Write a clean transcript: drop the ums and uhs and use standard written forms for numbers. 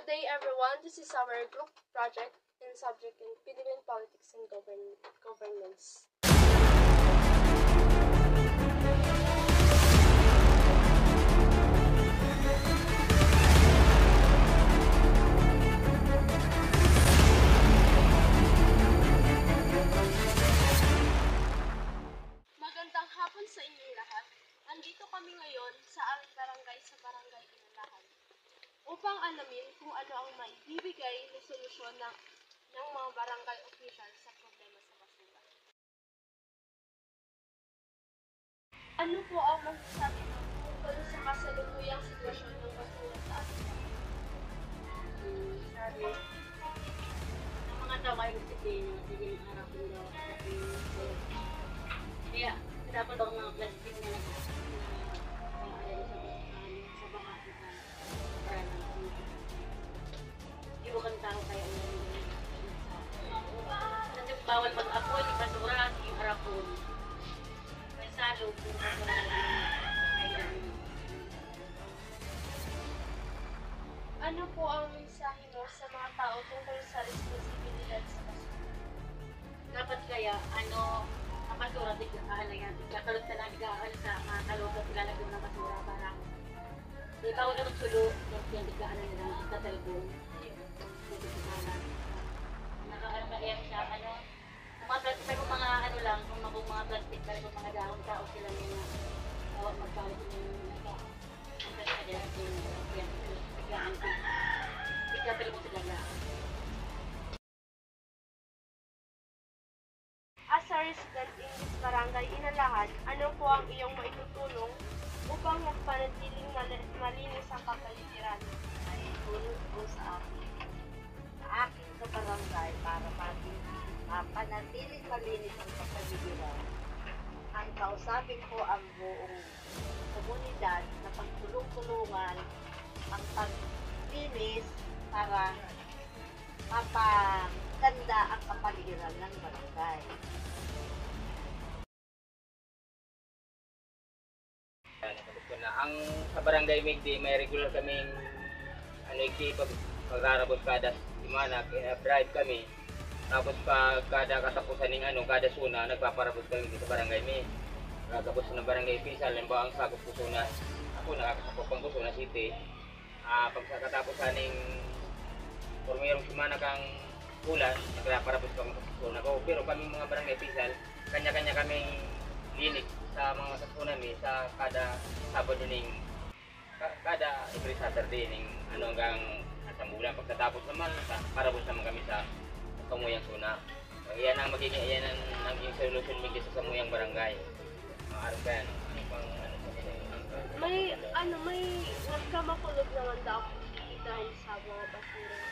Good day, everyone. This is our group project in subject in Philippine politics and governance. Magandang hapon sa inyong lahat. Nandito kami ngayon sa aming barangay sa Barangay Inalahan upang alamin kung ano ang maibibigay na solusyon ng mga barangay official sa problema sa basura. Ano po ang masasabi mo tungkol sa kasalukuyang sitwasyon ng basura sa ating barangay? Sabi, ang mga tao ay magsitin, sige ng harap ko daw. Kaya, dapat ang mga plastic na sa baka kita para lang iwakan tao kaya kasi bawal mag-apoy, yung basura, yung harapon. May salog, yung basura Ano po ang mensahe mo sa mga tao tungkol sa responsibilidad sa basura? dapat kaya, ang basura, tiglaan na yan. Kakalot na lang, tiglaan sa mga kalot at ilalagyan ng basura para di bawal na magsulo, yung tiglaan na nila, sa cellphone. Nakaano ka yan siya, kung mga plastic, may mga lang, kung mga plastic, kung mga dahon, tao sila nila, magpalit yung As a resident in this barangay Inalahan, ano po ang iyong maitutulong upang magpanatiling malinis ang kapaligiran? Ay tulong po sa aking kabarangay para mapanatiling malinis ang kapaligiran. Ang kausapin ko ang buong komunidad na pagtulong-tulungan ang paglinis para mapaganda ang kapaligiran ng barangay. Ang sa Barangay Migdi may regular kaming pagrarabot kada semana, bribe kami. Tapos kada katapusan ng kada suna nagpaparabot kami sa Barangay Mi. Nagkapos ng Barangay Official, limbawa ang sakop ko suna, ako nakakasakop ang Suna City. Pagkatapos ng mayroong semana kang ulan, nagpaparabot kami sa suna ko. Pero kami mga Barangay Official, kanya-kanya kaming linis sa mga kasuna mi sa kada Sabado kada every Saturday hanggang isang bulan. Pagkatapos naman parabot naman kami sa Kamuyang Suna. Yan ang naging solution mi sa Kamuyang Barangay. Araw pa yan. May nagkamakulog naman daw dahil sa mga basura.